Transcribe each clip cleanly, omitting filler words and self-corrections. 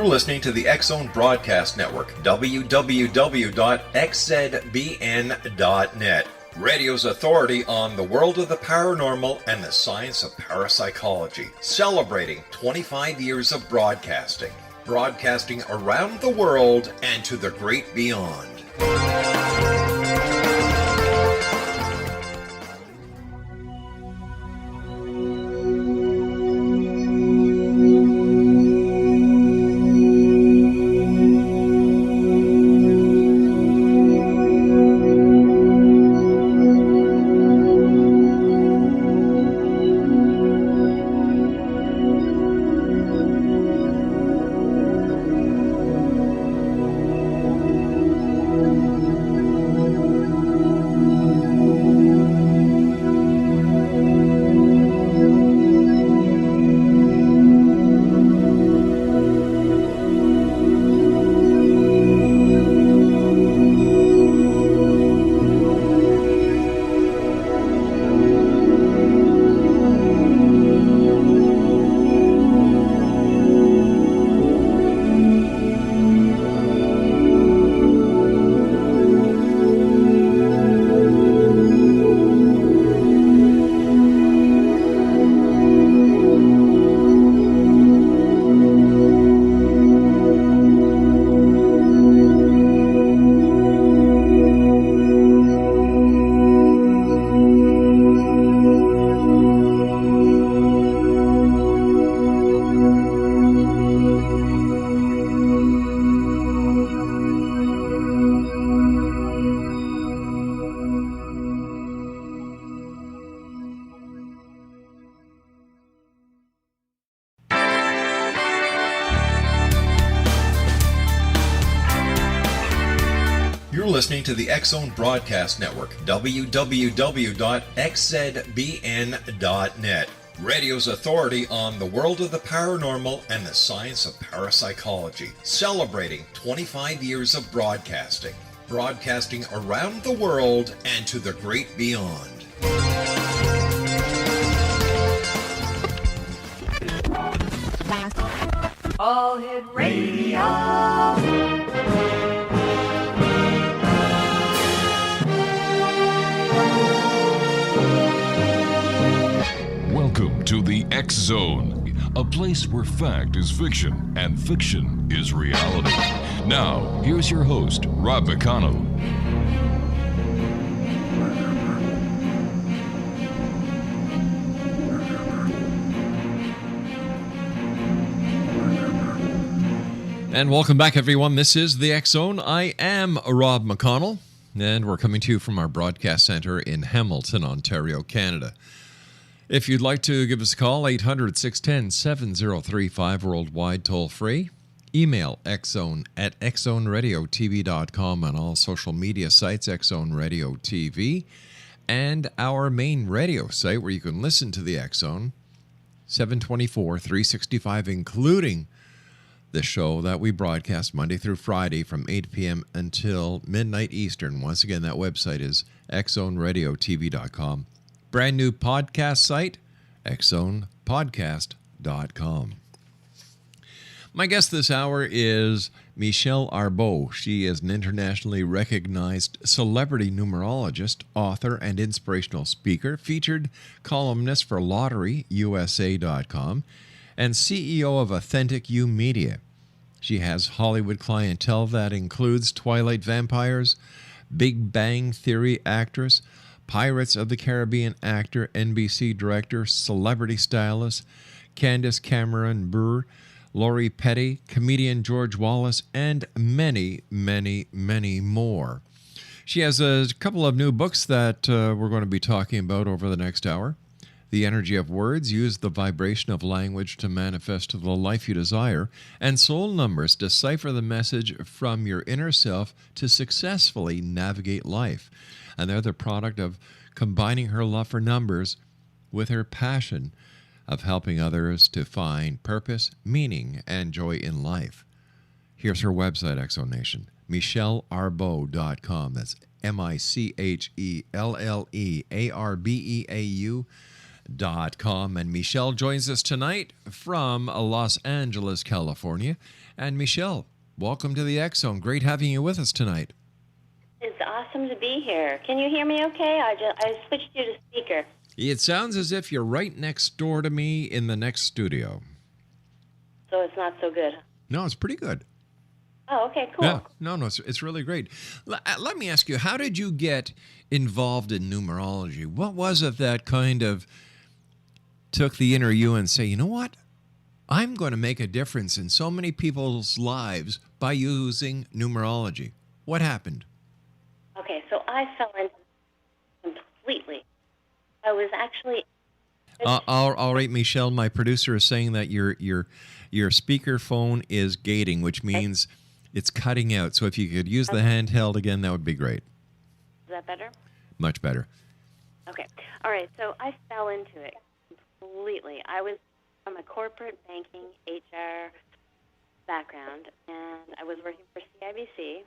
You're listening to the X-Zone Broadcast Network, www.xzbn.net. Radio's authority on the world of the paranormal and the science of parapsychology. Celebrating 25 years of broadcasting. Broadcasting around the world and to the great beyond. Listening to the X-Zone Broadcast Network, www.xzbn.net. Radio's authority on the world of the paranormal and the science of parapsychology. Celebrating 25 years of broadcasting. Broadcasting around the world and to the great beyond. All Hit Radio. Welcome to the X-Zone, a place where fact is fiction and fiction is reality. Now, here's your host, Rob McConnell. And welcome back, everyone. This is the X-Zone. I am Rob McConnell, and we're coming to you from our broadcast center in Hamilton, Ontario, Canada. If you'd like to give us a call, 800-610-7035, worldwide toll-free. Email xzone at xzoneradiotv.com on all social media sites, X-Zone Radio TV, and our main radio site where you can listen to the X-Zone, 724, 365, including the show that we broadcast Monday through Friday from 8 p.m. until midnight Eastern. Once again, that website is xzoneradiotv.com. Brand new podcast site, xzonepodcast.com. My guest this hour is Michelle Arbeau. She is an internationally recognized celebrity numerologist, author, and inspirational speaker, featured columnist for LotteryUSA.com, and CEO of Authentic You Media. She has Hollywood clientele that includes Twilight vampires, Big Bang Theory actress, Pirates of the Caribbean actor, NBC Director, celebrity stylist, Candace Cameron Bure, Lori Petty, comedian George Wallace, and many, many, many more. She has a couple of new books that we're going to be talking about over the next hour. The Energy of Words, Use the Vibration of Language to Manifest the Life You Desire, and Soul Numbers, Decipher the Message from Your Inner Self to Successfully Navigate Life. And they're the product of combining her love for numbers with her passion of helping others to find purpose, meaning, and joy in life. Here's her website, Exonation, MichelleArbeau.com. That's MichelleArbeau com. And Michelle joins us tonight from Los Angeles, California. And Michelle, welcome to the X Zone. Great having you with us tonight. It's awesome to be here. Can you hear me okay? I switched you to speaker. It sounds as if you're right next door to me in the next studio. So it's not so good. No, it's pretty good. Oh, okay, cool. Yeah, no, it's really great. Let me ask you, how did you get involved in numerology? What was it that kind of took the inner you and say, you know what? I'm going to make a difference in so many people's lives by using numerology. What happened? Okay, so I fell into it completely. I was actually... All right, Michelle, my producer is saying that your speaker phone is gating, which means it's cutting out. So if you could use the handheld again, that would be great. Is that better? Much better. Okay. All right, so I fell into it completely. I was from a corporate banking HR background, and I was working for CIBC.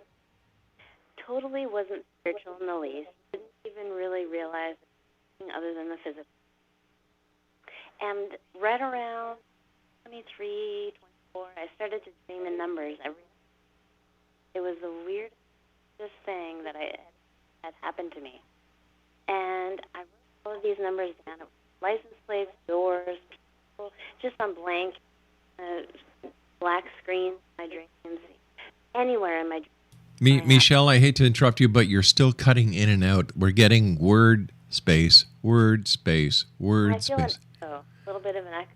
Totally wasn't spiritual in the least. Didn't even really realize anything other than the physical. And right around 23, 24, I started to dream in numbers. It was the weirdest thing that had happened to me. And I wrote all of these numbers down. It was license plates, doors, just on blank, black screens in my dreams, anywhere in my dreams. Michelle, I hate to interrupt you, but you're still cutting in and out. We're getting word space, word space, word space. A little bit of an echo.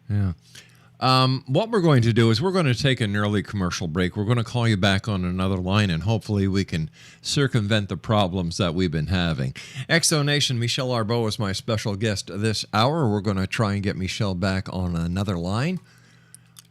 Yeah. What we're going to do is we're going to take an early commercial break. We're going to call you back on another line, and hopefully we can circumvent the problems that we've been having. X-Zone Nation, Michelle Arbeau is my special guest this hour. We're going to try and get Michelle back on another line.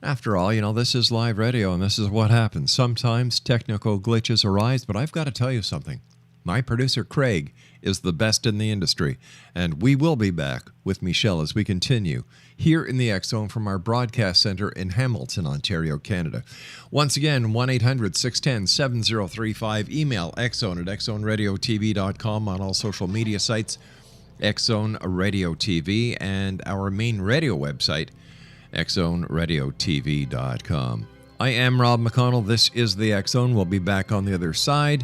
After all, this is live radio, and this is what happens. Sometimes technical glitches arise, but I've got to tell you something. My producer, Craig, is the best in the industry, and we will be back with Michelle as we continue here in the X-Zone from our broadcast center in Hamilton, Ontario, Canada. Once again, 1-800-610-7035. Email xzone@xzoneradiotv.com, on all social media sites, X-Zone Radio TV, and our main radio website, xzoneradiotv.com. I am Rob McConnell. This is the X-Zone. We'll be back on the other side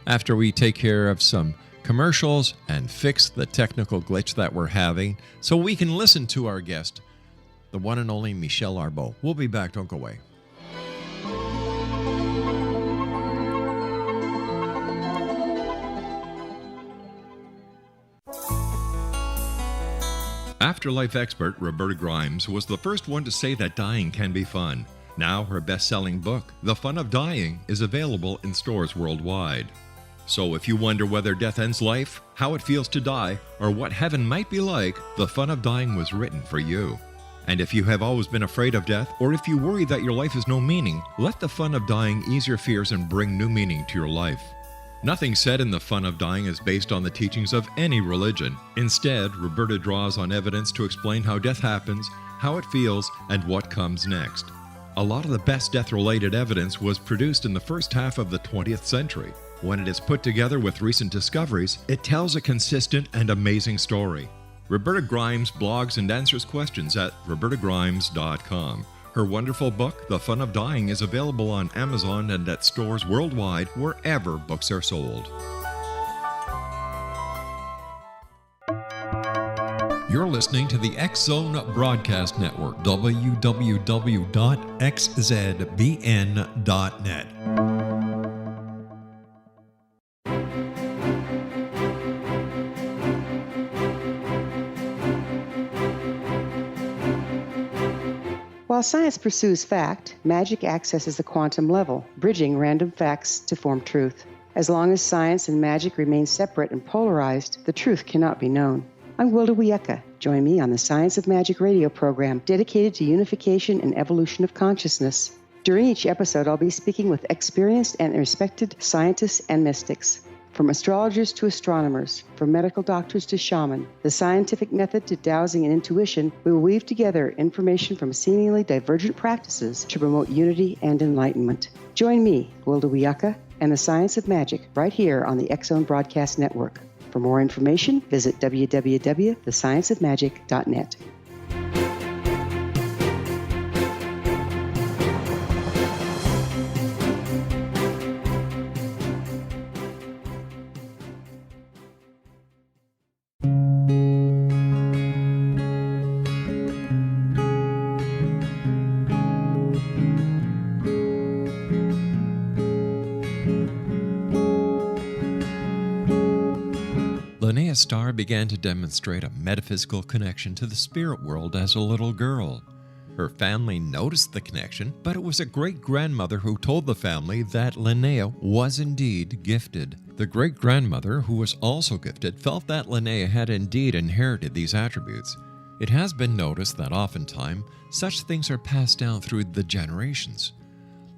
after we take care of some commercials and fix the technical glitch that we're having so we can listen to our guest, the one and only Michelle Arbeau. We'll be back. Don't go away. Afterlife expert Roberta Grimes was the first one to say that dying can be fun. Now her best-selling book, The Fun of Dying, is available in stores worldwide. So if you wonder whether death ends life, how it feels to die, or what heaven might be like, The Fun of Dying was written for you. And if you have always been afraid of death, or if you worry that your life has no meaning, let The Fun of Dying ease your fears and bring new meaning to your life. Nothing said in The Fun of Dying is based on the teachings of any religion. Instead, Roberta draws on evidence to explain how death happens, how it feels, and what comes next. A lot of the best death-related evidence was produced in the first half of the 20th century. When it is put together with recent discoveries, it tells a consistent and amazing story. Roberta Grimes blogs and answers questions at robertagrimes.com. Her wonderful book, The Fun of Dying, is available on Amazon and at stores worldwide wherever books are sold. You're listening to the X-Zone Broadcast Network, www.xzbn.net. While science pursues fact, magic accesses the quantum level, bridging random facts to form truth. As long as science and magic remain separate and polarized, the truth cannot be known. I'm Wilda Wieka. Join me on the Science of Magic radio program dedicated to unification and evolution of consciousness. During each episode, I'll be speaking with experienced and respected scientists and mystics. From astrologers to astronomers, from medical doctors to shaman, the scientific method to dowsing and intuition, we will weave together information from seemingly divergent practices to promote unity and enlightenment. Join me, Wilda Wieka, and the Science of Magic right here on the X-Zone Broadcast Network. For more information, visit www.thescienceofmagic.net. Linnea Starr began to demonstrate a metaphysical connection to the spirit world as a little girl. Her family noticed the connection, but it was a great-grandmother who told the family that Linnea was indeed gifted. The great-grandmother, who was also gifted, felt that Linnea had indeed inherited these attributes. It has been noticed that oftentimes such things are passed down through the generations.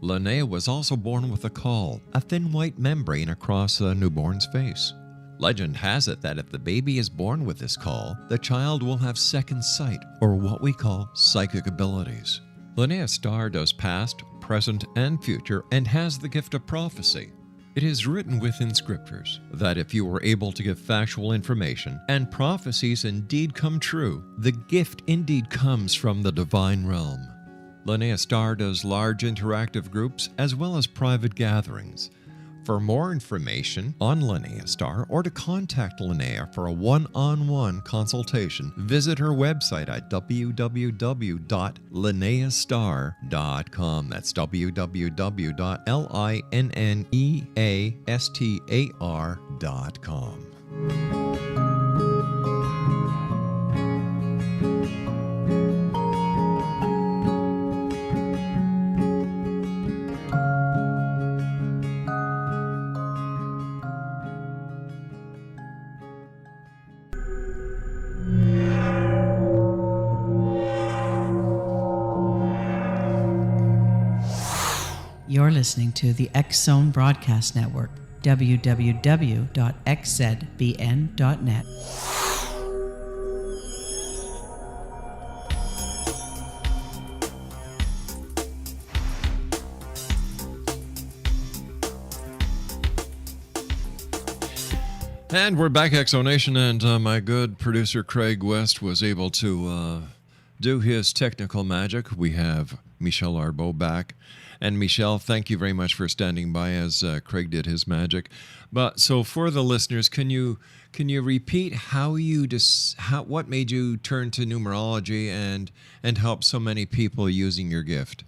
Linnea was also born with a caul, a thin white membrane across a newborn's face. Legend has it that if the baby is born with this caul, the child will have second sight, or what we call psychic abilities. Linnea Starr does past, present, and future, and has the gift of prophecy. It is written within scriptures that if you are able to give factual information and prophecies indeed come true, the gift indeed comes from the divine realm. Linnea Starr does large interactive groups as well as private gatherings. For more information on Linnea Starr or to contact Linnea for a one-on-one consultation, visit her website at www.linneastar.com. That's www.linneastar.com. You're listening to the X Zone Broadcast Network, www.xzbn.net. And we're back, Exonation, and my good producer Craig West was able to do his technical magic. We have Michelle Arbeau back. And Michelle, thank you very much for standing by as Craig did his magic. But so for the listeners, can you repeat what made you turn to numerology and help so many people using your gift?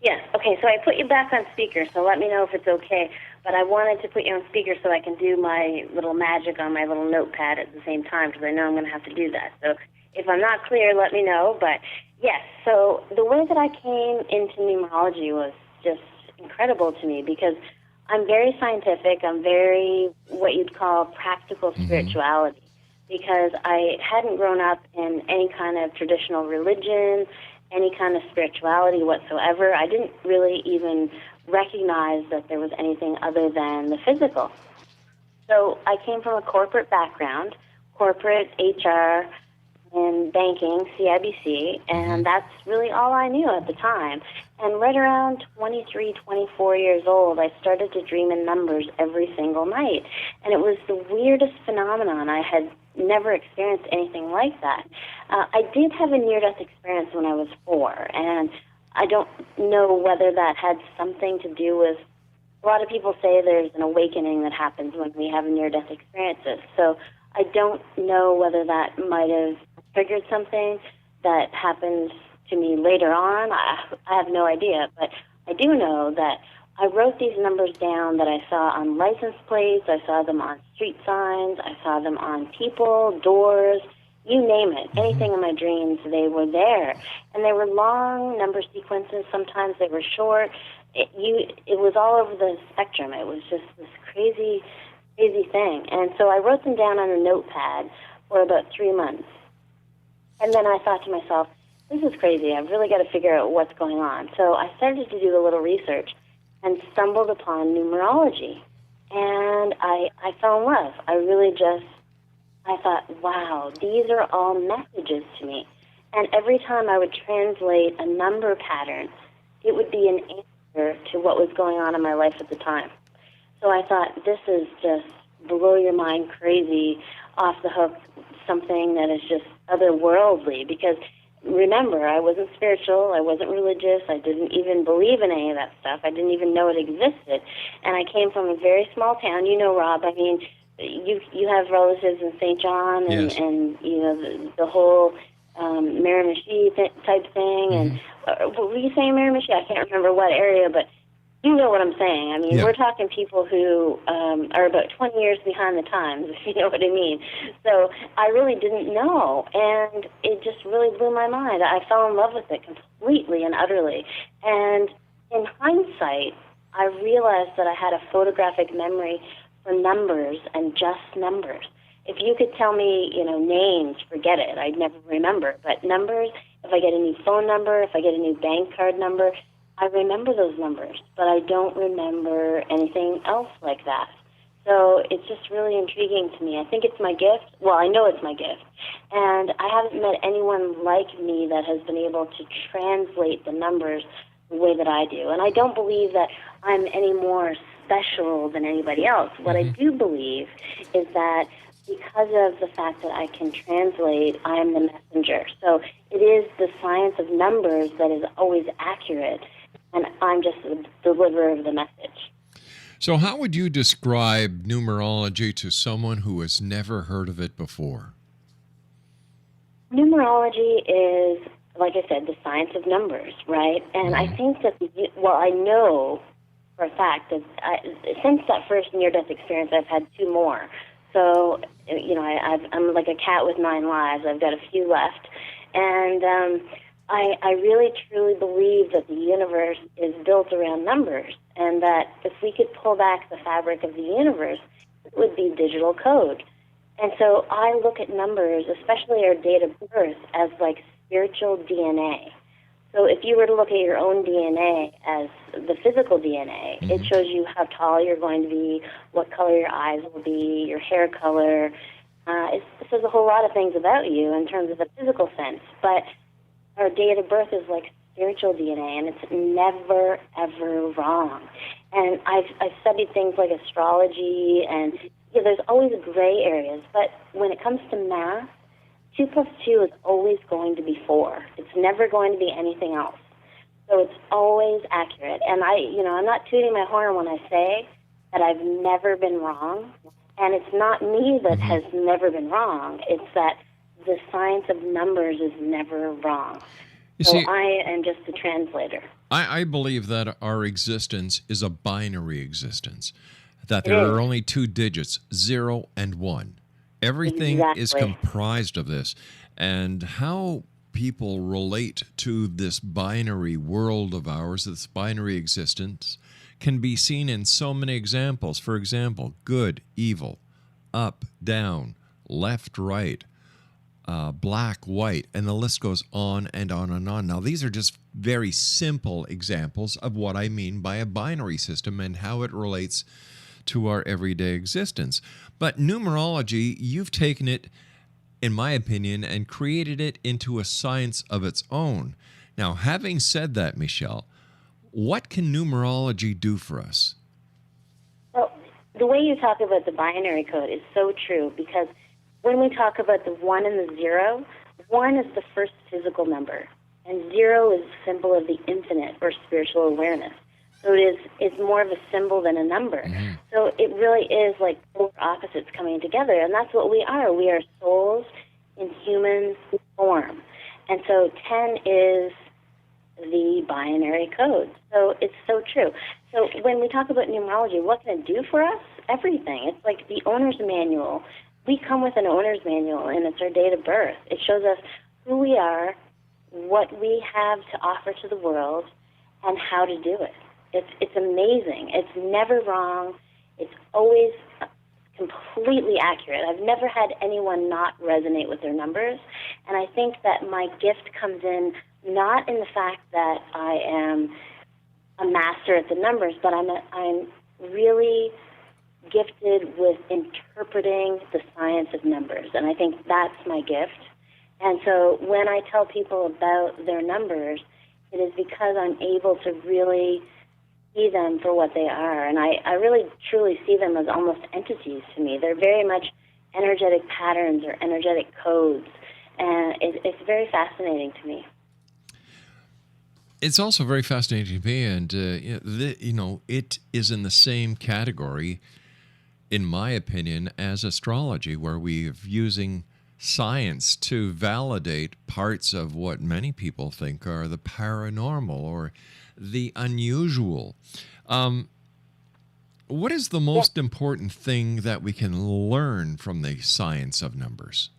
Yes. Okay. So I put you back on speaker. So let me know if it's okay. But I wanted to put you on speaker so I can do my little magic on my little notepad at the same time because I know I'm going to have to do that. So if I'm not clear, let me know. But yes, so the way that I came into numerology was just incredible to me because I'm very scientific. I'm very what you'd call practical spirituality because I hadn't grown up in any kind of traditional religion, any kind of spirituality whatsoever. I didn't really even recognize that there was anything other than the physical. So I came from a corporate background, corporate HR, in banking, CIBC, and that's really all I knew at the time. And right around 23, 24 years old, I started to dream in numbers every single night. And it was the weirdest phenomenon. I had never experienced anything like that. I did have a near-death experience when I was 4, and I don't know whether that had something to do with, a lot of people say there's an awakening that happens when we have near-death experiences. So I don't know whether that might have triggered something that happened to me later on. I have no idea, but I do know that I wrote these numbers down that I saw on license plates, I saw them on street signs, I saw them on people, doors, you name it. Anything in my dreams, they were there. And they were long number sequences. Sometimes they were short. It was all over the spectrum. It was just this crazy thing. And so I wrote them down on a notepad for about 3 months. And then I thought to myself, this is crazy. I've really got to figure out what's going on. So I started to do a little research and stumbled upon numerology. And I fell in love. I thought, wow, these are all messages to me. And every time I would translate a number pattern, it would be an answer to what was going on in my life at the time. So I thought, this is just blow your mind crazy, off the hook, something that is just otherworldly. Because remember, I wasn't spiritual, I wasn't religious, I didn't even believe in any of that stuff. I didn't even know it existed. And I came from a very small town. You know, Rob, I mean, you have relatives in St. John and, Yes. and you know, the whole Miramichi type thing. And what were you saying, Miramichi? I can't remember what area, but you know what I'm saying. I mean, Yeah. we're talking people who are about 20 years behind the times, if you know what I mean. So I really didn't know, and it just really blew my mind. I fell in love with it completely and utterly. And in hindsight, I realized that I had a photographic memory for numbers and just numbers. If you could tell me, you know, names, forget it. I'd never remember. But numbers, if I get a new phone number, if I get a new bank card number, I remember those numbers, but I don't remember anything else like that. So it's just really intriguing to me. I think it's my gift. Well, I know it's my gift. And I haven't met anyone like me that has been able to translate the numbers the way that I do. And I don't believe that I'm any more special than anybody else. What I do believe is that because of the fact that I can translate, I am the messenger. So it is the science of numbers that is always accurate, and I'm just the deliverer of the message. So how would you describe numerology to someone who has never heard of it before? Numerology is, like I said, the science of numbers, right? And I think that, I know for a fact that since that first near-death experience, I've had two more. So, you know, I'm like a cat with 9 lives. I've got a few left. And I really, truly believe that the universe is built around numbers, and that if we could pull back the fabric of the universe, it would be digital code. And so I look at numbers, especially our date of birth, as like spiritual DNA. So if you were to look at your own DNA as the physical DNA, it shows you how tall you're going to be, what color your eyes will be, your hair color. It says a whole lot of things about you in terms of the physical sense. But our date of birth is like spiritual DNA, and it's never, ever wrong. And I've studied things like astrology, and there's always gray areas. But when it comes to math, 2 plus 2 is always going to be 4. It's never going to be anything else. So it's always accurate. And I'm not tooting my horn when I say that I've never been wrong. And it's not me that has never been wrong. It's that the science of numbers is never wrong. So I am just a translator. I believe that our existence is a binary existence, that there are only 2 digits, 0 and 1. Everything is comprised of this. And how people relate to this binary world of ours, this binary existence, can be seen in so many examples. For example, good, evil, up, down, left, right, black, white, and the list goes on and on and on. Now, these are just very simple examples of what I mean by a binary system and how it relates to our everyday existence. But numerology, you've taken it, in my opinion, and created it into a science of its own. Now, having said that, Michelle, what can numerology do for us? Well, the way you talk about the binary code is so true, because when we talk about the 1 and the 0, 1 is the first physical number, and 0 is a symbol of the infinite or spiritual awareness. So it's more of a symbol than a number. So it really is like polar opposites coming together, and that's what we are. We are souls in human form. And so 10 is the binary code. So it's so true. So when we talk about numerology, what can it do for us? Everything. It's like the owner's manual. We come with an owner's manual, and it's our date of birth. It shows us who we are, what we have to offer to the world, and how to do it. It's amazing. It's never wrong. It's always completely accurate. I've never had anyone not resonate with their numbers, and I think that my gift comes in not in the fact that I am a master at the numbers, but I'm really gifted with interpreting the science of numbers, and I think that's my gift. And so when I tell people about their numbers, it is because I'm able to really see them for what they are. And I really, truly see them as almost entities to me. They're very much energetic patterns or energetic codes. And it's very fascinating to me. It's also very fascinating to me, and it is in the same category, in my opinion, as astrology, where we're using science to validate parts of what many people think are the paranormal or the unusual. What is the most important thing that we can learn from the science of numbers?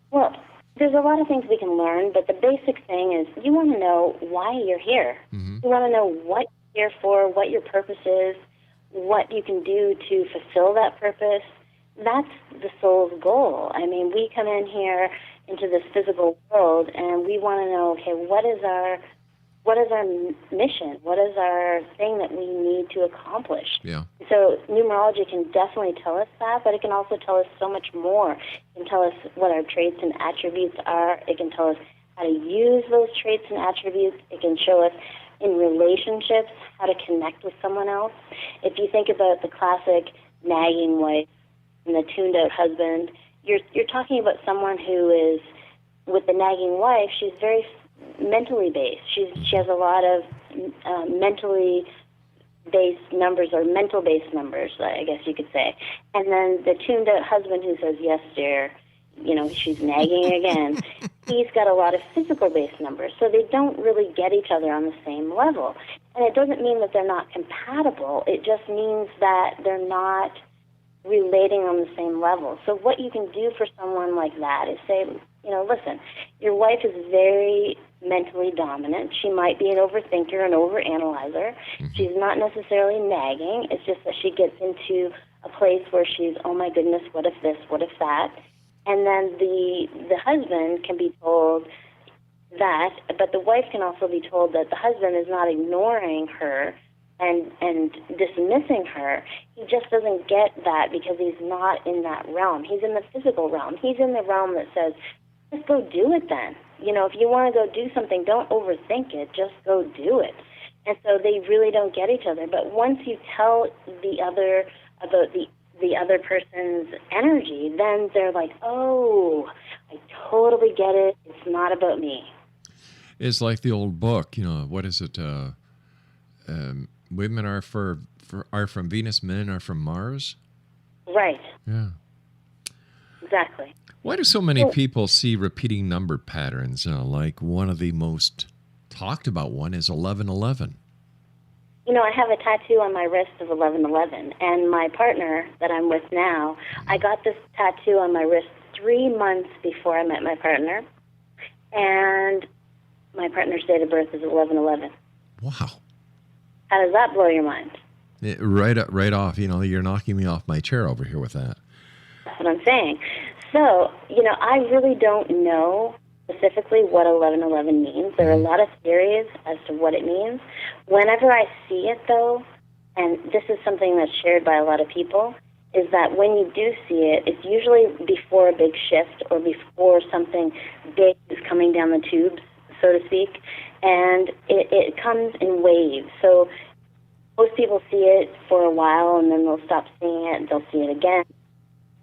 Well, there's a lot of things we can learn, but the basic thing is you want to know why you're here. Mm-hmm. You want to know what you're here for, what your purpose is, what you can do to fulfill that purpose. That's the soul's goal. I mean, we come in here into this physical world, and we want to know, okay, what is our mission? What is our thing that we need to accomplish? Yeah. So numerology can definitely tell us that, but it can also tell us so much more. It can tell us what our traits and attributes are. It can tell us how to use those traits and attributes. It can show us in relationships how to connect with someone else. If you think about the classic nagging wife and the tuned-out husband, you're talking about someone who is, with the nagging wife, she's very mentally based. She has a lot of mentally based numbers, or mental based numbers, I guess you could say. And then the tuned out husband who says, yes, dear, she's nagging again, he's got a lot of physical based numbers. So they don't really get each other on the same level. And it doesn't mean that they're not compatible. It just means that they're not relating on the same level. So what you can do for someone like that is say, listen, your wife is very mentally dominant. She might be an overthinker, an overanalyzer. She's not necessarily nagging. It's just that she gets into a place where she's, oh my goodness, what if this, what if that? And then the husband can be told that, but the wife can also be told that the husband is not ignoring her and dismissing her. He just doesn't get that because he's not in that realm. He's in the physical realm. He's in the realm that says, just go do it then. If you want to go do something, don't overthink it. Just go do it. And so they really don't get each other. But once you tell the other about the other person's energy, then they're like, oh, I totally get it. It's not about me. It's like the old book, what is it? Women are from Venus, men are from Mars. Right. Yeah. Exactly. Why do so many people see repeating number patterns? Like one of the most talked about one is 1111. I have a tattoo on my wrist of 1111, and my partner that I'm with now, I got this tattoo on my wrist 3 months before I met my partner, and my partner's date of birth is 1111. Wow. How does that blow your mind? Right off. You're knocking me off my chair over here with that. That's what I'm saying. So, I really don't know specifically what 1111 means. There are a lot of theories as to what it means. Whenever I see it, though, and this is something that's shared by a lot of people, is that when you do see it, it's usually before a big shift or before something big is coming down the tubes, so to speak, and it comes in waves. So most people see it for a while, and then they'll stop seeing it, and they'll see it again.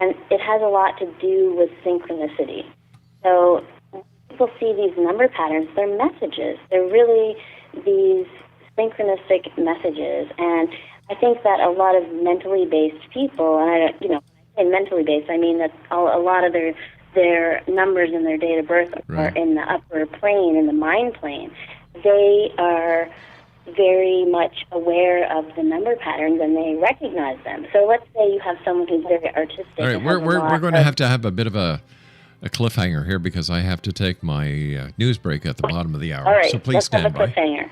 And it has a lot to do with synchronicity. So when people see these number patterns, they're messages. They're really these synchronistic messages. And I think that a lot of mentally based people, and when I say mentally based, I mean that a lot of their numbers in their date of birth are in the upper plane, in the mind plane. They are very much aware of the number patterns, and they recognize them. So let's say you have someone who's very artistic. All right, we're going to have a bit of a cliffhanger here because I have to take my news break at the bottom of the hour. All right, so please let's stand have a by. cliffhanger.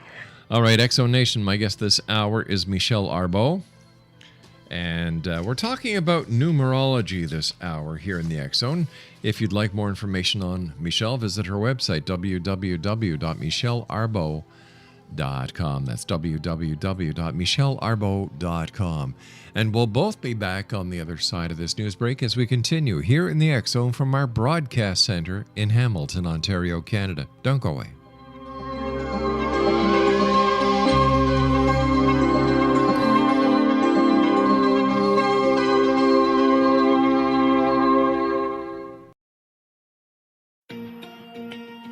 All right, Exo Nation, my guest this hour is Michelle Arbeau. And we're talking about numerology this hour here in the X Zone. If you'd like more information on Michelle, visit her website, www.michellearbeau.com. That's www.michellearbeau.com. And we'll both be back on the other side of this news break as we continue here in the X Zone from our broadcast center in Hamilton, Ontario, Canada. Don't go away.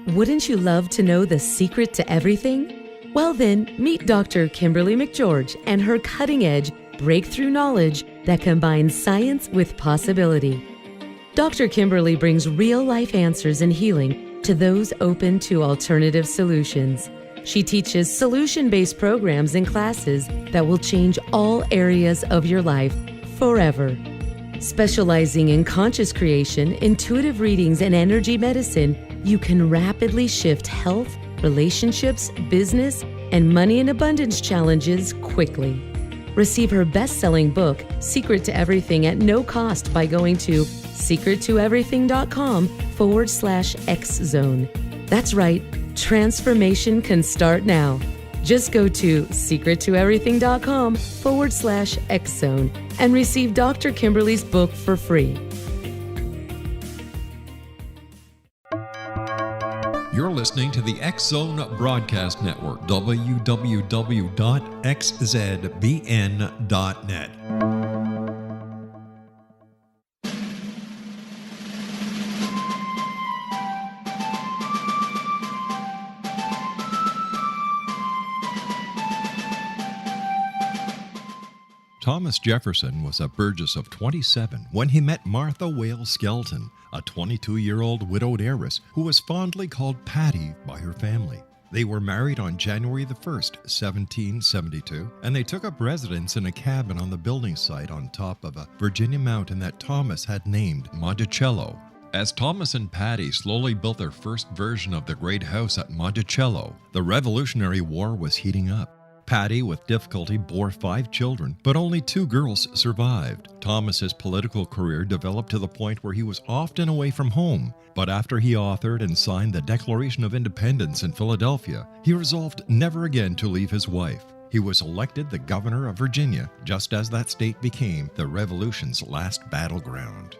Wouldn't you love to know the secret to everything? Well then, meet Dr. Kimberly McGeorge and her cutting-edge breakthrough knowledge that combines science with possibility. Dr. Kimberly brings real-life answers and healing to those open to alternative solutions. She teaches solution-based programs and classes that will change all areas of your life forever. Specializing in conscious creation, intuitive readings, and energy medicine, you can rapidly shift health, relationships, business, and money and abundance challenges quickly. Receive her best-selling book, Secret to Everything, at no cost by going to secrettoeverything.com/X-Zone. That's right, transformation can start now. Just go to secrettoeverything.com/X-Zone and receive Dr. Kimberly's book for free. You're listening to the X-Zone Broadcast Network, www.xzbn.net. Thomas Jefferson was a Burgess of 27 when he met Martha Wales Skelton, a 22-year-old widowed heiress who was fondly called Patty by her family. They were married on January the 1st, 1772, and they took up residence in a cabin on the building site on top of a Virginia mountain that Thomas had named Monticello. As Thomas and Patty slowly built their first version of the great house at Monticello, the Revolutionary War was heating up. Patty, with difficulty, bore 5 children, but only 2 girls survived. Thomas's political career developed to the point where he was often away from home, but after he authored and signed the Declaration of Independence in Philadelphia, he resolved never again to leave his wife. He was elected the governor of Virginia, just as that state became the Revolution's last battleground.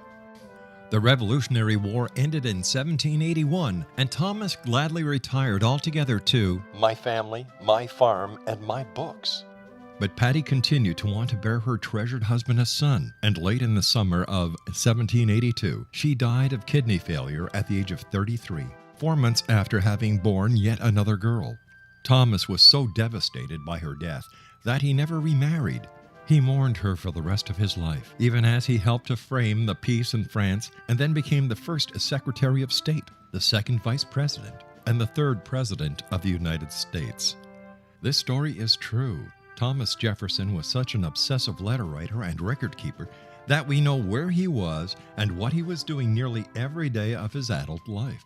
The Revolutionary War ended in 1781, and Thomas gladly retired altogether to "my family, my farm, and my books." But Patty continued to want to bear her treasured husband a son, and late in the summer of 1782, she died of kidney failure at the age of 33, 4 months after having borne yet another girl. Thomas was so devastated by her death that he never remarried. He mourned her for the rest of his life, even as he helped to frame the peace in France and then became the first Secretary of State, the second Vice President, and the third President of the United States. This story is true. Thomas Jefferson was such an obsessive letter writer and record keeper that we know where he was and what he was doing nearly every day of his adult life.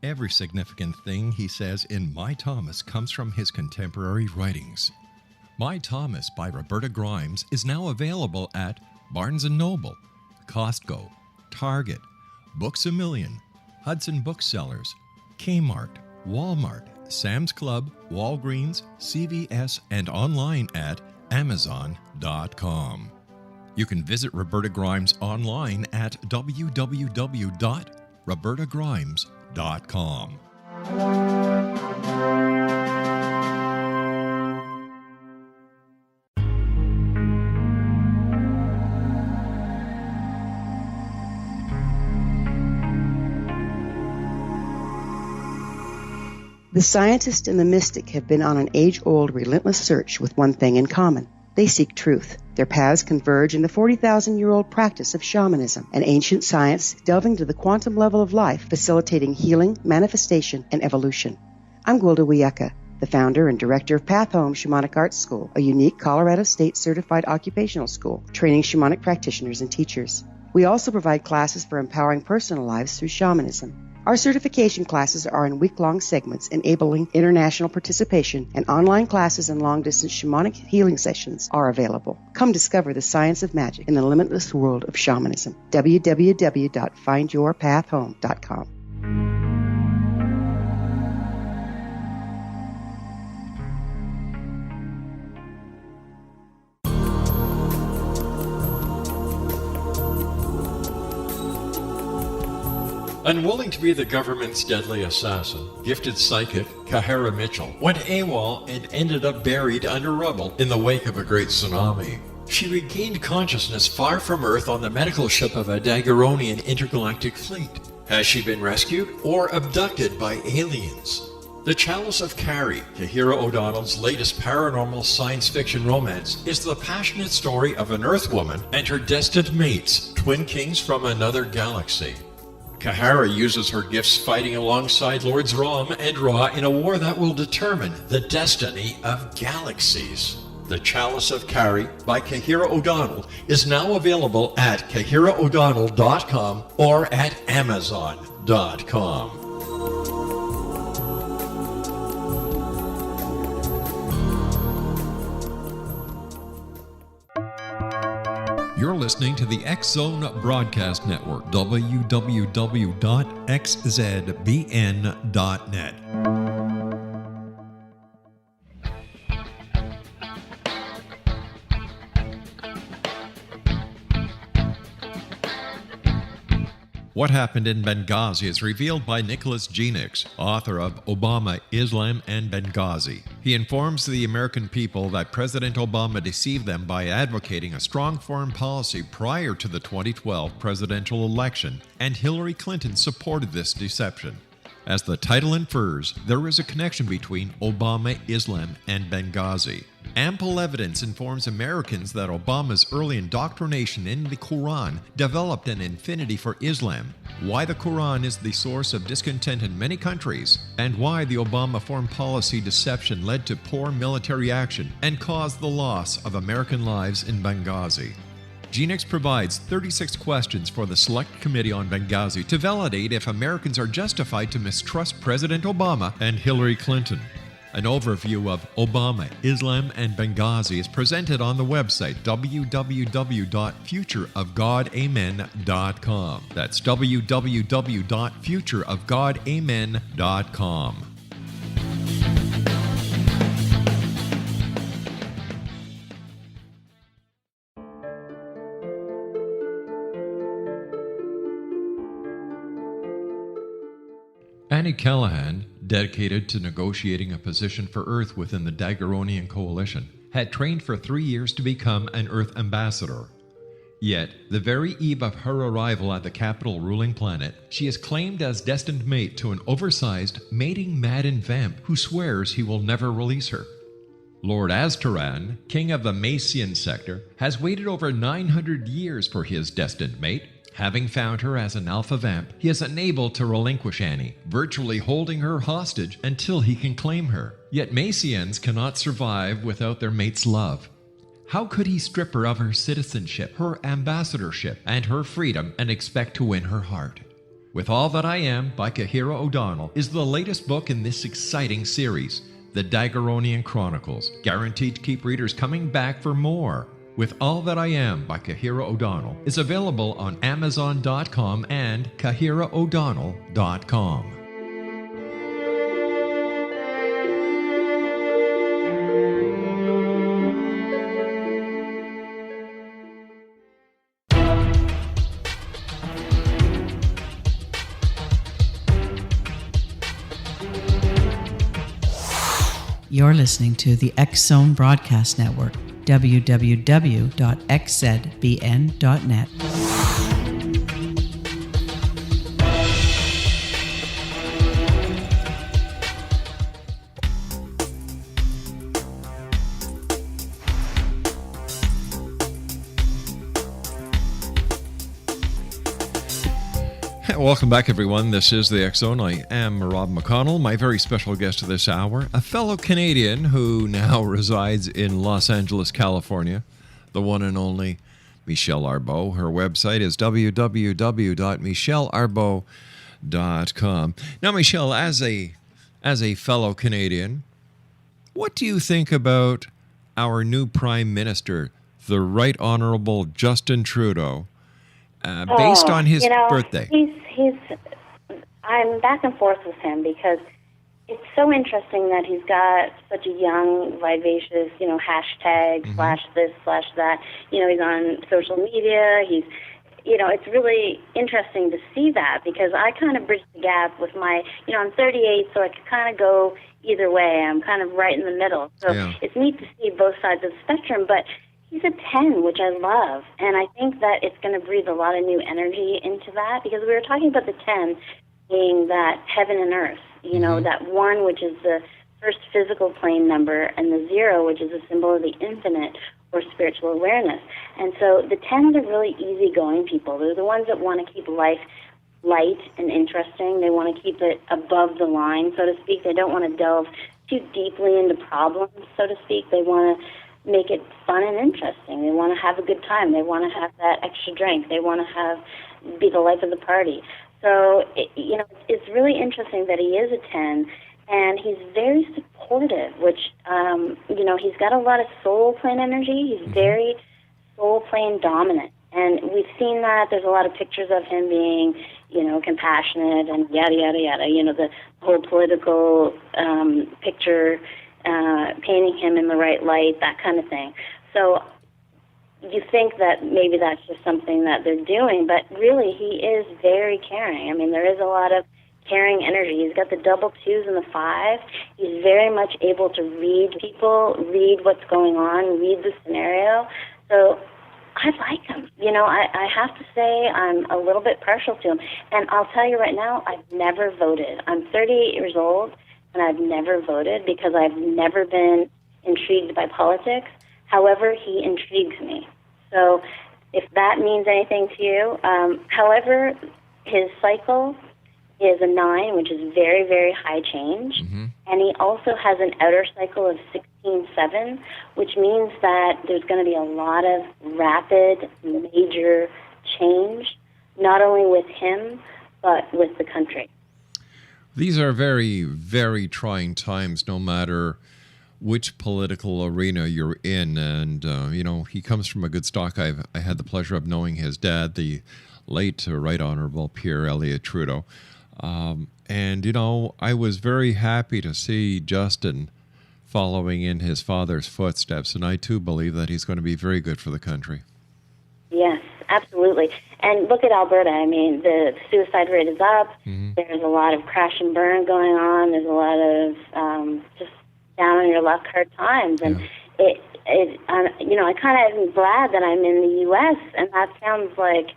Every significant thing he says in My Thomas comes from his contemporary writings. My Thomas by Roberta Grimes is now available at Barnes & Noble, Costco, Target, Books A Million, Hudson Booksellers, Kmart, Walmart, Sam's Club, Walgreens, CVS, and online at Amazon.com. You can visit Roberta Grimes online at www.robertagrimes.com. The scientist and the mystic have been on an age-old, relentless search with one thing in common. They seek truth. Their paths converge in the 40,000-year-old practice of shamanism, an ancient science delving to the quantum level of life, facilitating healing, manifestation, and evolution. I'm Gwilda Wiyaka, the founder and director of Path Home Shamanic Arts School, a unique Colorado State certified occupational school training shamanic practitioners and teachers. We also provide classes for empowering personal lives through shamanism. Our certification classes are in week-long segments enabling international participation, and online classes and long-distance shamanic healing sessions are available. Come discover the science of magic in the limitless world of shamanism. www.findyourpathhome.com. Unwilling to be the government's deadly assassin, gifted psychic Kahara Mitchell went AWOL and ended up buried under rubble in the wake of a great tsunami. She regained consciousness far from Earth on the medical ship of a Daguerrean intergalactic fleet. Has she been rescued or abducted by aliens? The Chalice of Carrie, Kahira O'Donnell's latest paranormal science fiction romance, is the passionate story of an Earth woman and her destined mates, twin kings from another galaxy. Kahara uses her gifts fighting alongside Lords Rom and Ra in a war that will determine the destiny of galaxies. The Chalice of Carrie by Kahira O'Donnell is now available at kahiraodonnell.com or at amazon.com. You're listening to the X-Zone Broadcast Network, www.xzbn.net. What Happened in Benghazi is revealed by Nicholas Genix, author of Obama, Islam, and Benghazi. He informs the American people that President Obama deceived them by advocating a strong foreign policy prior to the 2012 presidential election, and Hillary Clinton supported this deception. As the title infers, there is a connection between Obama, Islam, and Benghazi. Ample evidence informs Americans that Obama's early indoctrination in the Quran developed an affinity for Islam, why the Quran is the source of discontent in many countries, and why the Obama foreign policy deception led to poor military action and caused the loss of American lives in Benghazi. Genix provides 36 questions for the Select Committee on Benghazi to validate if Americans are justified to mistrust President Obama and Hillary Clinton. An overview of Obama, Islam, and Benghazi is presented on the website www.futureofgodamen.com. That's www.futureofgodamen.com. Annie Callahan, dedicated to negotiating a position for Earth within the Daguerreonian Coalition, had trained for 3 years to become an Earth ambassador. Yet, the very eve of her arrival at the capital ruling planet, she is claimed as destined mate to an oversized, mating-maddened vamp who swears he will never release her. Lord Aztaran, king of the Macian sector, has waited over 900 years for his destined mate. Having found her as an alpha vamp, he is unable to relinquish Annie, virtually holding her hostage until he can claim her. Yet Macians cannot survive without their mate's love. How could he strip her of her citizenship, her ambassadorship, and her freedom and expect to win her heart? With All That I Am by Kahira O'Donnell is the latest book in this exciting series, The Daguerreonian Chronicles, guaranteed to keep readers coming back for more. With All That I Am by Kahira O'Donnell is available on Amazon.com and KahiraO'Donnell.com. You're listening to the X-Zone Broadcast Network, www.xzbn.net. Welcome back, everyone. This is the X-Zone. I am Rob McConnell. My very special guest this hour, a fellow Canadian who now resides in Los Angeles, California, the one and only Michelle Arbeau. Her website is www.michellearbeau.com. Now, Michelle, as a fellow Canadian, what do you think about our new Prime Minister, the Right Honourable Justin Trudeau, based on his birthday? I'm back and forth with him because it's so interesting that he's got such a young, vivacious, hashtag slash this slash that. He's on social media. It's really interesting to see that because I kind of bridge the gap with my, I'm 38, so I could kind of go either way. I'm kind of right in the middle. So It's neat to see both sides of the spectrum, but He's a 10, which I love, and I think that it's going to breathe a lot of new energy into that, because we were talking about the 10 being that heaven and earth, you know, that 1, which is the first physical plane number, and the 0, which is a symbol of the infinite or spiritual awareness. And so the 10s are really easygoing people. They're the ones that want to keep life light and interesting. They want to keep it above the line, so to speak. They don't want to delve too deeply into problems, so to speak. They want to make it fun and interesting. They want to have a good time. They want to have that extra drink. They want to be the life of the party. So, it's really interesting that he is a 10, and he's very supportive, which, he's got a lot of soul plane energy. He's very soul plane dominant. And we've seen that. There's a lot of pictures of him being, compassionate and yada, yada, yada. The whole political picture, painting him in the right light, that kind of thing. So you think that maybe that's just something that they're doing, but really he is very caring. I mean, there is a lot of caring energy. He's got the double 2s and the 5. He's very much able to read people, read what's going on, read the scenario. So I like him. I have to say I'm a little bit partial to him. And I'll tell you right now, I've never voted. I'm 38 years old, and I've never voted because I've never been intrigued by politics. However, he intrigues me. So if that means anything to you, however, his cycle is a 9, which is very, very high change. And he also has an outer cycle of 16-7, which means that there's going to be a lot of rapid, major change, not only with him, but with the country. These are very, very trying times, no matter which political arena you're in. And, he comes from a good stock. I had the pleasure of knowing his dad, the late Right Honorable Pierre Elliott Trudeau. And I was very happy to see Justin following in his father's footsteps. And I, too, believe that he's going to be very good for the country. Yes, absolutely. And look at Alberta. I mean, the suicide rate is up. There's a lot of crash and burn going on. There's a lot of just down on your luck hard times. And I kind of am glad that I'm in the U.S., and that sounds like,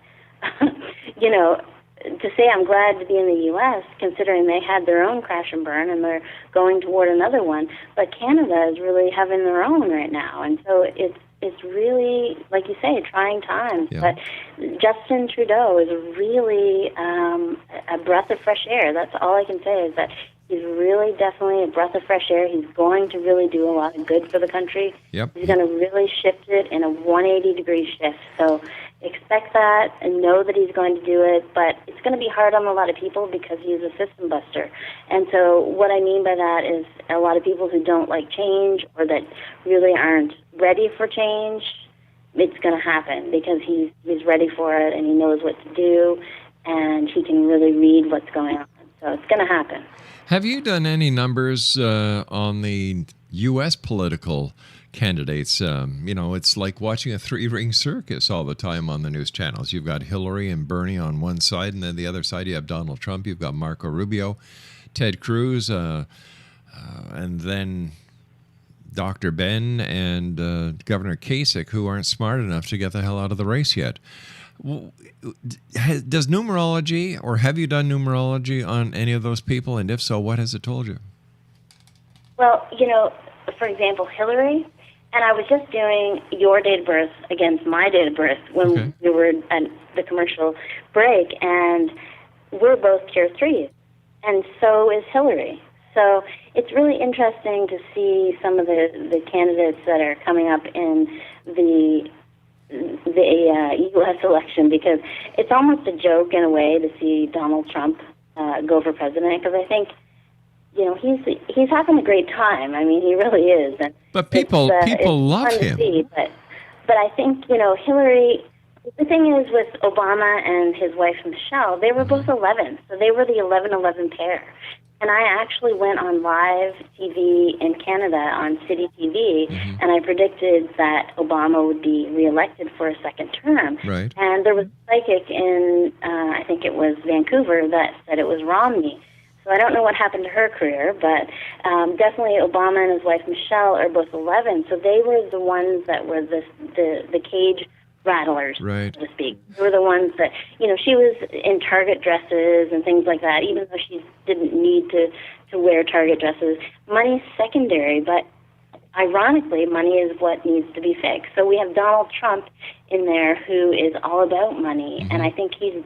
to say I'm glad to be in the U.S., considering they had their own crash and burn and they're going toward another one. But Canada is really having their own right now. And so it's really, like you say, trying times. Yeah. But Justin Trudeau is really a breath of fresh air. That's all I can say is that he's really definitely a breath of fresh air. He's going to really do a lot of good for the country. Yep. He's going to really shift it in a 180-degree shift. So expect that and know that he's going to do it, but it's going to be hard on a lot of people because he's a system buster. And so what I mean by that is a lot of people who don't like change or that really aren't ready for change, it's going to happen because he's ready for it and he knows what to do and he can really read what's going on. So it's going to happen. Have you done any numbers on the U.S. political candidates? It's like watching a 3-ring circus all the time on the news channels. You've got Hillary and Bernie on one side, and then the other side you have Donald Trump. You've got Marco Rubio, Ted Cruz, and then Dr. Ben and Governor Kasich, who aren't smart enough to get the hell out of the race yet. Does numerology, or have you done numerology on any of those people? And if so, what has it told you? Well, for example, Hillary, and I was just doing your date of birth against my date of birth when we were at the commercial break, and we're both tier 3s, and so is Hillary. So it's really interesting to see some of the candidates that are coming up in the U.S. election, because it's almost a joke in a way to see Donald Trump go for president, because I think he's having a great time. I mean, he really is. And but people love him. See, but I think Hillary. The thing is with Obama and his wife Michelle, they were both 11, so they were the 11-11 pair. And I actually went on live TV in Canada on City TV, and I predicted that Obama would be reelected for a second term. Right. And there was a psychic in, I think it was Vancouver, that said it was Romney. So I don't know what happened to her career, but definitely Obama and his wife Michelle are both 11. So they were the ones that were the cage rattlers, right, so to speak. They were the ones that, she was in Target dresses and things like that, even though she didn't need to wear Target dresses. Money's secondary, but ironically, money is what needs to be fixed. So we have Donald Trump in there who is all about money, and I think he's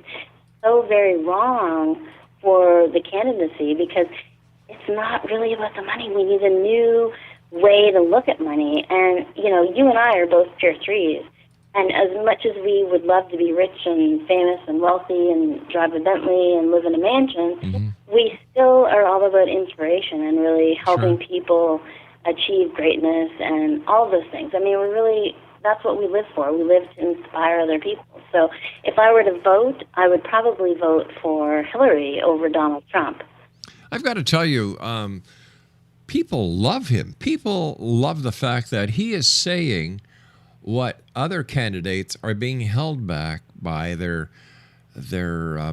so very wrong for the candidacy because it's not really about the money. We need a new way to look at money. And, you and I are both tier threes. And as much as we would love to be rich and famous and wealthy and drive a Bentley and live in a mansion, we still are all about inspiration and really helping people achieve greatness and all those things. I mean, that's what we live for. We live to inspire other people. So if I were to vote, I would probably vote for Hillary over Donald Trump. I've got to tell you, people love him. People love the fact that he is saying what other candidates are being held back by their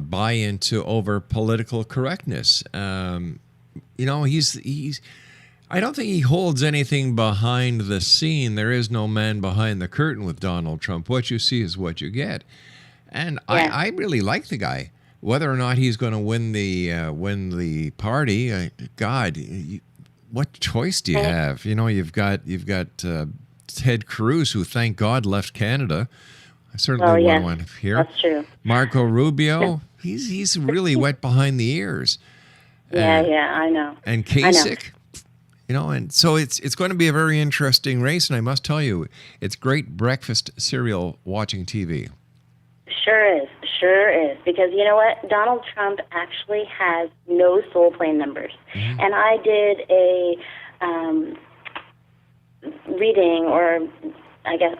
buy-in to over political correctness. He's I don't think he holds anything behind the scene. There is no man behind the curtain with Donald Trump. What you see is what you get. And I really like the guy. Whether or not he's going to win the party, what choice do you have? You've got Ted Cruz, who thank God left Canada. I certainly wouldn't want to hear. That's true. Marco Rubio, he's really wet behind the ears. I know. And Kasich, and so it's going to be a very interesting race. And I must tell you, it's great breakfast cereal watching TV. Sure is. Because you know what? Donald Trump actually has no soul plane numbers. And I did a reading, or I guess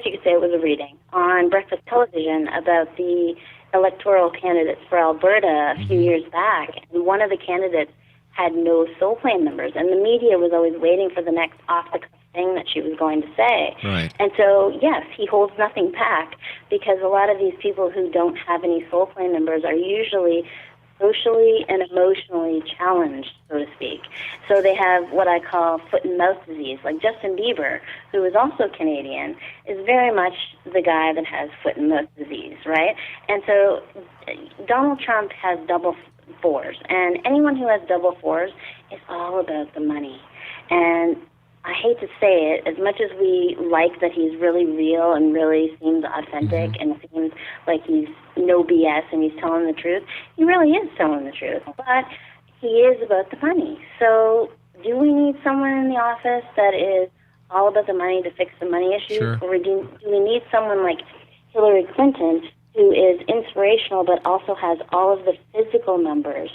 you could say it was a reading, on breakfast television about the electoral candidates for Alberta a few years back. And one of the candidates had no soul plane numbers. And the media was always waiting for the next off-the-cuff thing that she was going to say. Right. And so, yes, he holds nothing back because a lot of these people who don't have any soul plane numbers are usually socially and emotionally challenged, so to speak. So they have what I call foot and mouth disease. Like Justin Bieber, who is also Canadian, is very much the guy that has foot and mouth disease, right? And so Donald Trump has double fours, and anyone who has double fours is all about the money. And I hate to say it, as much as we like that he's really real and really seems authentic and seems like he's no BS and he's telling the truth, he really is telling the truth. But he is about the money. So do we need someone in the office that is all about the money to fix the money issues? Sure. Or do we need someone like Hillary Clinton who is inspirational but also has all of the physical numbers?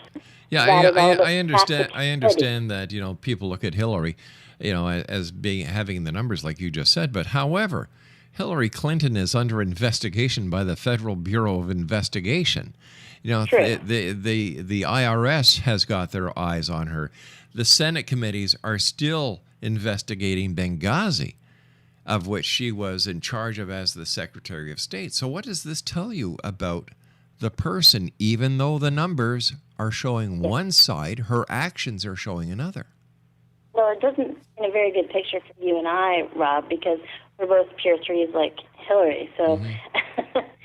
Yeah, I understand. I understand that people look at Hillary, as having the numbers like you just said. But however, Hillary Clinton is under investigation by the Federal Bureau of Investigation. The IRS has got their eyes on her. The Senate committees are still investigating Benghazi, of which she was in charge of as the Secretary of State. So what does this tell you about the person? Even though the numbers are showing one side, her actions are showing another. Well, it doesn't paint a very good picture for you and I, Rob, because we're both tier threes like Hillary. So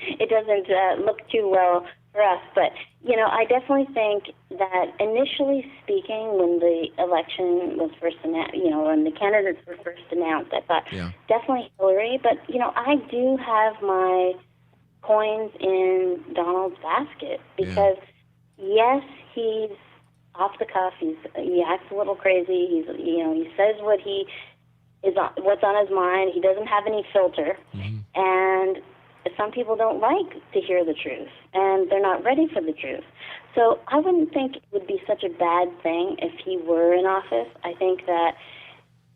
it doesn't look too well for us. But, I definitely think that initially speaking, when the election was first announced, when the candidates were first announced, I thought definitely Hillary. But, I do have my coins in Donald's basket because, yes, he's off the cuff. He acts a little crazy. He says what's on his mind. He doesn't have any filter, and some people don't like to hear the truth, and they're not ready for the truth. So I wouldn't think it would be such a bad thing if he were in office. I think that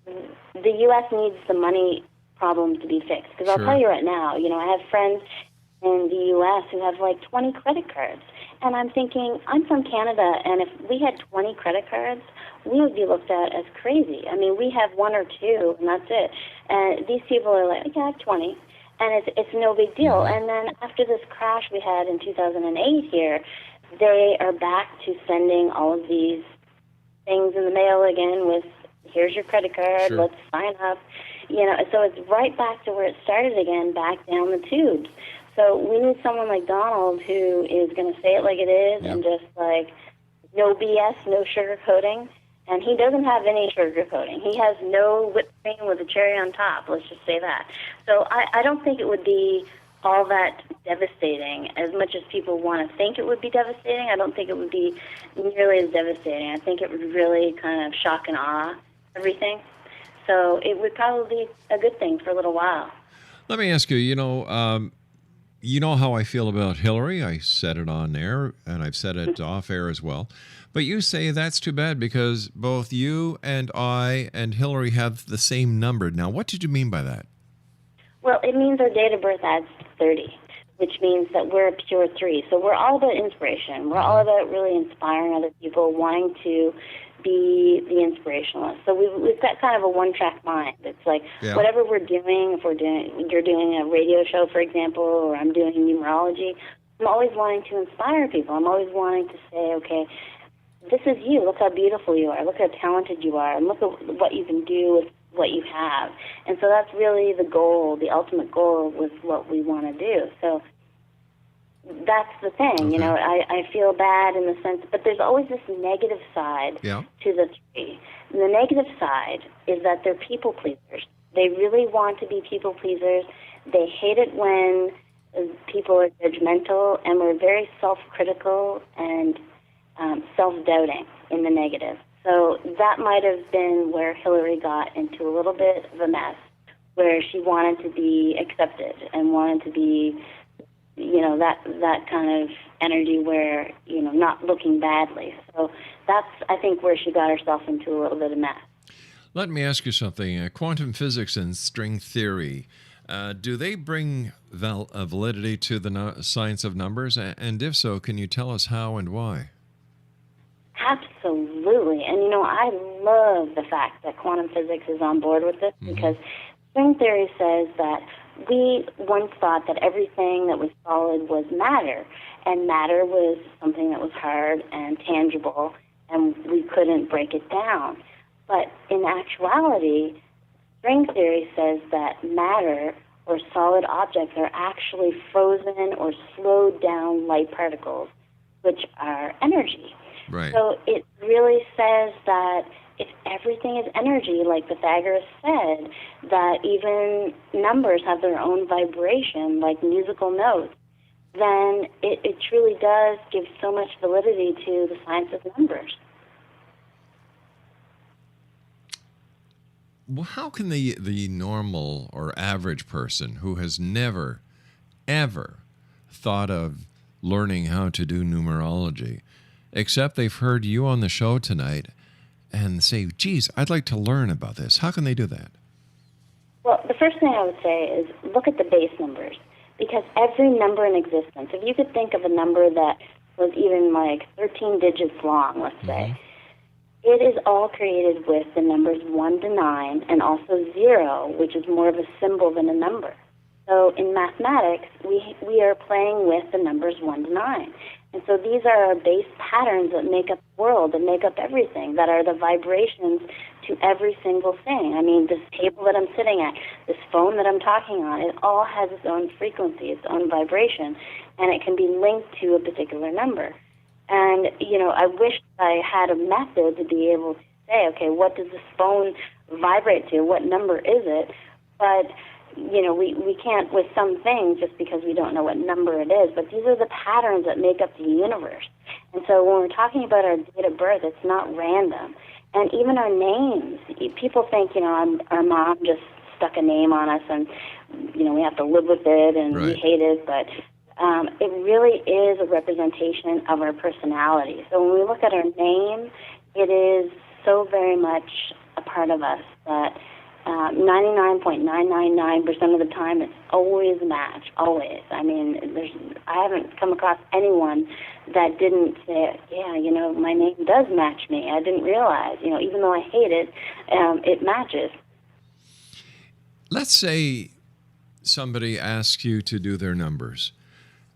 the U.S. needs the money problem to be fixed. Because I'll tell you right now, I have friends in the U.S. who have like 20 credit cards. And I'm thinking, I'm from Canada, and if we had 20 credit cards, we would be looked at as crazy. I mean, we have one or two, and that's it. And these people are like, I have 20. And it's no big deal. And then after this crash we had in 2008 here, they are back to sending all of these things in the mail again with, here's your credit card, Sure. let's sign up. So it's right back to where it started again, back down the tubes. So we need someone like Donald who is going to say it like it is and just like no BS, no sugarcoating. And he doesn't have any sugarcoating. He has no whipped cream with a cherry on top, let's just say that. So I don't think it would be all that devastating. As much as people want to think it would be devastating, I don't think it would be nearly as devastating. I think it would really kind of shock and awe everything. So it would probably be a good thing for a little while. Let me ask you, you know how I feel about Hillary. I said it on air, and I've said it off air as well. But you say that's too bad because both you and I and Hillary have the same number. Now, what did you mean by that? Well, it means our date of birth adds 30, which means that we're a pure 3. So we're all about inspiration. We're all about really inspiring other people, wanting to be the inspirationalist. So we've got kind of a one-track mind. It's like whatever we're doing, you're doing a radio show, for example, or I'm doing numerology, I'm always wanting to inspire people. I'm always wanting to say, okay, this is you. Look how beautiful you are. Look how talented you are. And look at what you can do with what you have. And so that's really the goal, the ultimate goal with what we want to do. So that's the thing, Okay. I feel bad in the sense, but there's always this negative side to the 3. And the negative side is that they're people pleasers. They really want to be people pleasers. They hate it when people are judgmental, and we're very self-critical and self-doubting in the negative. So that might have been where Hillary got into a little bit of a mess, where she wanted to be accepted and wanted to be, that kind of energy where, not looking badly. So that's, I think, where she got herself into a little bit of mess. Let me ask you something. Quantum physics and string theory, do they bring validity to the science of numbers? And if so, can you tell us how and why? Absolutely. And, I love the fact that quantum physics is on board with this because string theory says that we once thought that everything that was solid was matter, and matter was something that was hard and tangible, and we couldn't break it down. But in actuality, string theory says that matter or solid objects are actually frozen or slowed down light particles, which are energy. Right. So it really says that if everything is energy, like Pythagoras said, that even numbers have their own vibration, like musical notes, then it truly does give so much validity to the science of numbers. Well, how can the normal or average person who has never, ever thought of learning how to do numerology, except they've heard you on the show tonight and say, geez, I'd like to learn about this. How can they do that? Well, the first thing I would say is look at the base numbers, because every number in existence, if you could think of a number that was even like 13 digits long, let's say, it is all created with the numbers 1 to 9 and also 0, which is more of a symbol than a number. So in mathematics, we are playing with the numbers 1 to 9. And so these are our base patterns that make up the world, that make up everything, that are the vibrations to every single thing. I mean, this table that I'm sitting at, this phone that I'm talking on, it all has its own frequency, its own vibration, and it can be linked to a particular number. And, I wish I had a method to be able to say, okay, what does this phone vibrate to? What number is it? But we can't with some things just because we don't know what number it is, but these are the patterns that make up the universe. And so when we're talking about our date of birth, it's not random. And even our names, people think, our mom just stuck a name on us and, we have to live with it and we hate it, but it really is a representation of our personality. So when we look at our name, it is so very much a part of us that 99.999% of the time, it's always a match, always. I mean, I haven't come across anyone that didn't say, my name does match me. I didn't realize, even though I hate it, it matches. Let's say somebody asks you to do their numbers.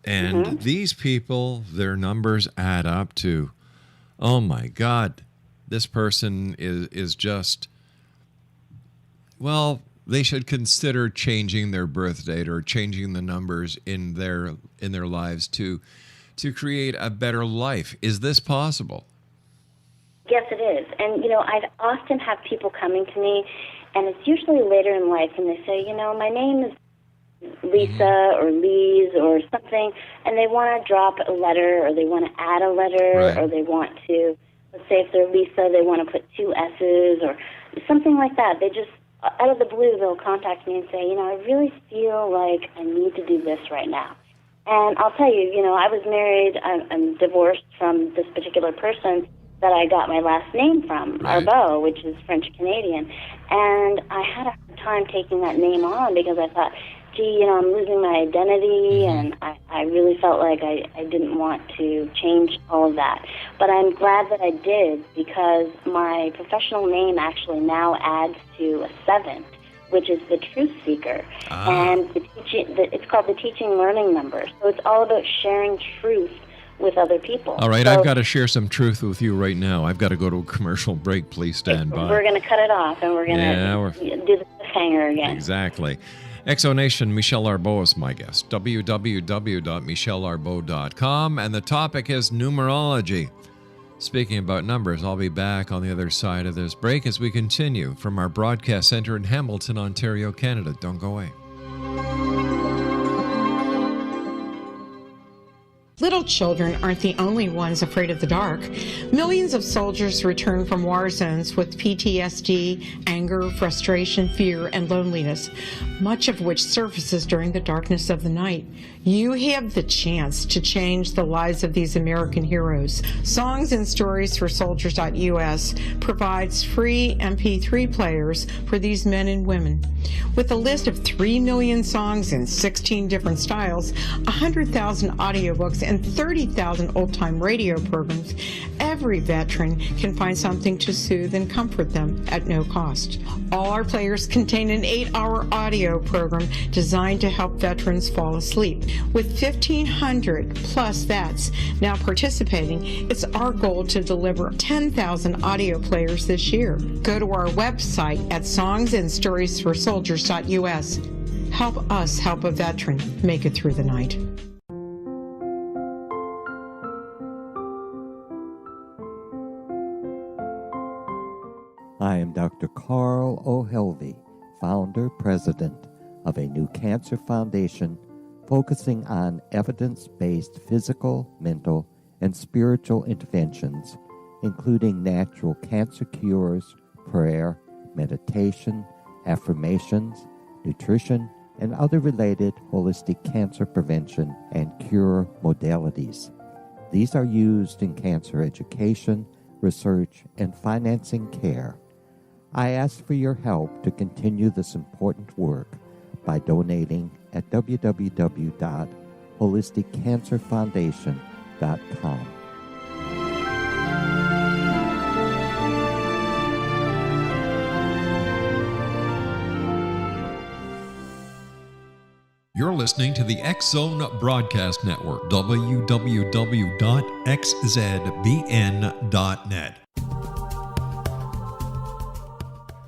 And these people, their numbers add up to, oh my God, this person is just, well, they should consider changing their birth date or changing the numbers in their lives to create a better life. Is this possible? Yes, it is. And, I often have people coming to me, and it's usually later in life, and they say, my name is Lisa or Lise or something, and they want to drop a letter, or they want to add a letter, or they want to, let's say if they're Lisa, they want to put 2 S's or something like that. They just, out of the blue, they'll contact me and say, I really feel like I need to do this right now. And I'll tell you, I was married, I'm divorced from this particular person that I got my last name from, Arbeau, which is French-Canadian. And I had a hard time taking that name on because I thought, gee, I'm losing my identity, and I really felt like I didn't want to change all of that. But I'm glad that I did, because my professional name actually now adds to a 7, which is the truth seeker. And it's called the teaching learning number. So it's all about sharing truth with other people. All right, so, I've got to share some truth with you right now. I've got to go to a commercial break. Please stand by. We're going to cut it off, and we're going to do the cliffhanger again. Exactly. Exonation, Michelle Arbeau is my guest. www.michellearbeau.com. And the topic is numerology. Speaking about numbers, I'll be back on the other side of this break as we continue from our broadcast center in Hamilton, Ontario, Canada. Don't go away. Little children aren't the only ones afraid of the dark. Millions of soldiers return from war zones with PTSD, anger, frustration, fear, and loneliness, much of which surfaces during the darkness of the night. You have the chance to change the lives of these American heroes. Songs and Stories for Soldiers.us provides free MP3 players for these men and women. With a list of 3 million songs in 16 different styles, 100,000 audiobooks, and 30,000 old-time radio programs, every veteran can find something to soothe and comfort them at no cost. All our players contain an 8-hour audio program designed to help veterans fall asleep. With 1,500 plus vets now participating, it's our goal to deliver 10,000 audio players this year. Go to our website at songsandstoriesforsoldiers.us. Help us help a veteran make it through the night. I am Dr. Carl O'Helvey, founder, president of a new cancer foundation focusing on evidence-based physical, mental, and spiritual interventions, including natural cancer cures, prayer, meditation, affirmations, nutrition, and other related holistic cancer prevention and cure modalities. These are used in cancer education, research, and financing care. I ask for your help to continue this important work by donating at www.holisticcancerfoundation.com. You're listening to the X-Zone Broadcast Network, www.xzbn.net.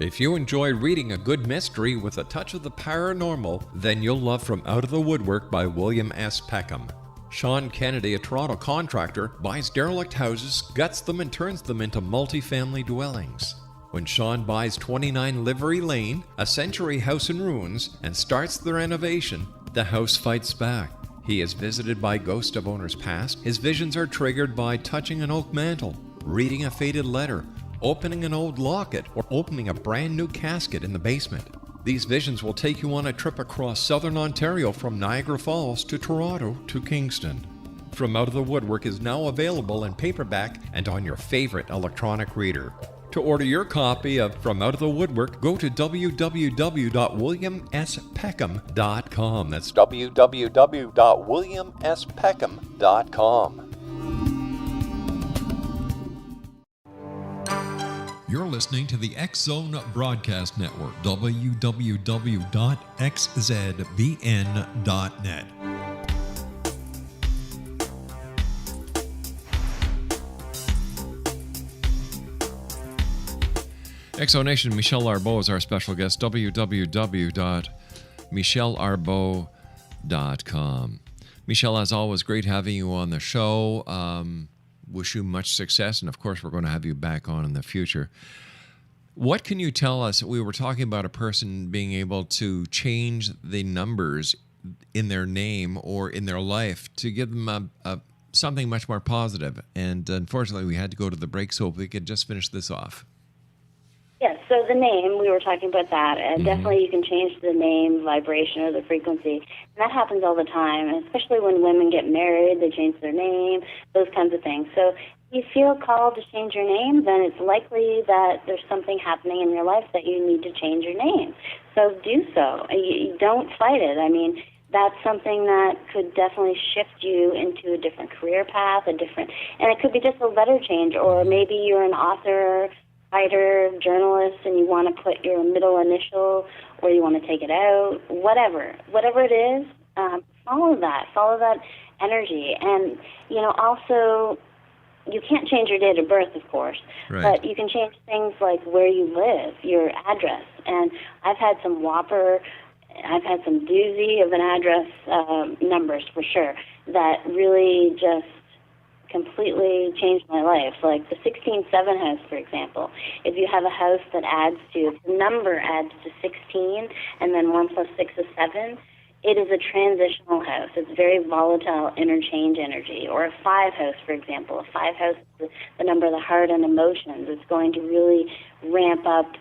If you enjoy reading a good mystery with a touch of the paranormal, then you'll love From Out of the Woodwork by William S. Peckham. Sean Kennedy, a Toronto contractor, buys derelict houses, guts them, and turns them into multi-family dwellings. When Sean buys 29 Livery Lane, a century house in ruins, and starts the renovation, the house fights back. He is visited by ghosts of owners past. His visions are triggered by touching an oak mantle, reading a faded letter, opening an old locket, or opening a brand new casket in the basement. These visions will take you on a trip across southern Ontario from Niagara Falls to Toronto to Kingston. From Out of the Woodwork is now available in paperback and on your favorite electronic reader. To order your copy of From Out of the Woodwork, go to www.williamspeckham.com. That's www.williamspeckham.com. You're listening to the X-Zone Broadcast Network, www.xzbn.net. Exonation, Michelle Arbeau is our special guest. www.michellearbeau.com. Michelle, as always, great having you on the show. Wish you much success, and of course, we're going to have you back on in the future. What can you tell us? We were talking about a person being able to change the numbers in their name or in their life to give them something much more positive. And unfortunately, we had to go to the break, so if we could just finish this off. Yes, so the name, we were talking about that. Definitely you can change the name, vibration, or the frequency. And that happens all the time, and especially when women get married, they change their name, those kinds of things. So if you feel called to change your name, then it's likely that there's something happening in your life that you need to change your name. So do so. You don't fight it. I mean, that's something that could definitely shift you into a different career path, and it could be just a letter change, or maybe you're an author, writer, journalist, and you want to put your middle initial, or you want to take it out, whatever it is, follow that energy. And, also, you can't change your date of birth, of course, but you can change things like where you live, your address. And I've had some doozy of an address numbers, for sure, that really just completely changed my life. Like the 16-7 house, for example. If you have a house that the number adds to 16, and then 1 plus 6 is 7, it is a transitional house. It's very volatile interchange energy. Or a 5 house, for example. A 5 house is the number of the heart and emotions. It's going to really ramp up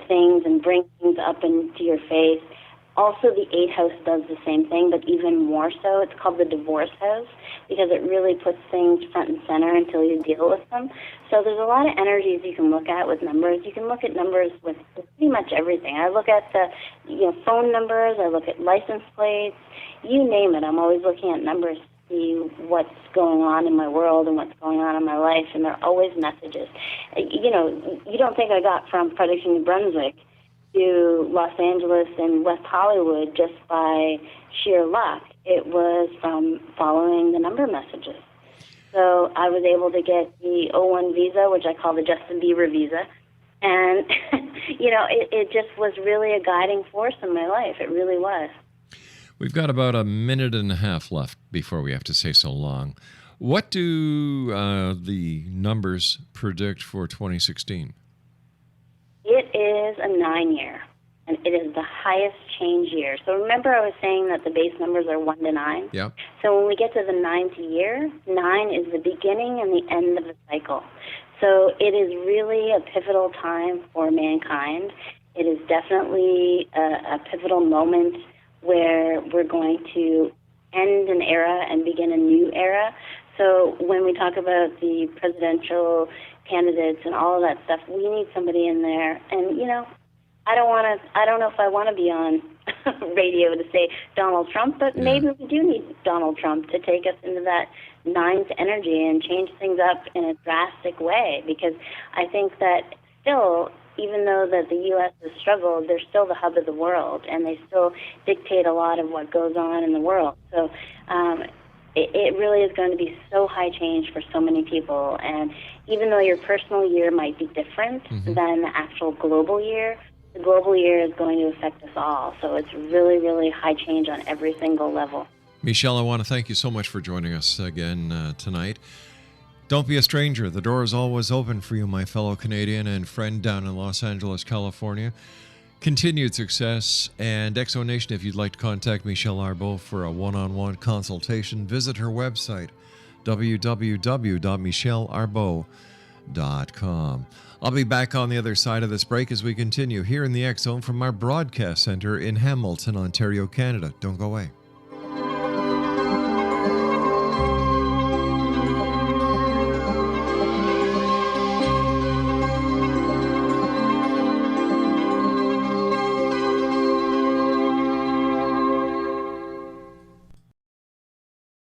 things and bring things up into your face. Also, the 8 house does the same thing, but even more so. It's called the divorce house because it really puts things front and center until you deal with them. So there's a lot of energies you can look at with numbers. You can look at numbers with pretty much everything. I look at the phone numbers. I look at license plates. You name it. I'm always looking at numbers to see what's going on in my world and what's going on in my life, and they're always messages. You don't think I got from Fredericton, New Brunswick to Los Angeles and West Hollywood just by sheer luck. It was from following the number messages. So I was able to get the O1 visa, which I call the Justin Bieber visa. And, it just was really a guiding force in my life. It really was. We've got about a minute and a half left before we have to say so long. What do the numbers predict for 2016? It is a 9-year, and it is the highest change year. So remember I was saying that the base numbers are 1 to 9? Yeah. So when we get to the 9th year, 9 is the beginning and the end of the cycle. So it is really a pivotal time for mankind. It is definitely a pivotal moment where we're going to end an era and begin a new era. So when we talk about the presidential candidates and all of that stuff, we need somebody in there. And, I don't know if I want to be on radio to say Donald Trump, but maybe we do need Donald Trump to take us into that 9th energy and change things up in a drastic way, because I think that still, even though that the U.S. has struggled, they're still the hub of the world, and they still dictate a lot of what goes on in the world. So it really is going to be so high change for so many people. And even though your personal year might be different than the actual global year, the global year is going to affect us all. So it's really, really high change on every single level. Michelle, I want to thank you so much for joining us again tonight. Don't be a stranger. The door is always open for you, my fellow Canadian and friend down in Los Angeles, California. Continued success. And Exonation, if you'd like to contact Michelle Arbeau for a one-on-one consultation, visit her website, www.michellearbeau.com. I'll be back on the other side of this break as we continue here in the X Zone from our broadcast center in Hamilton, Ontario, Canada. Don't go away.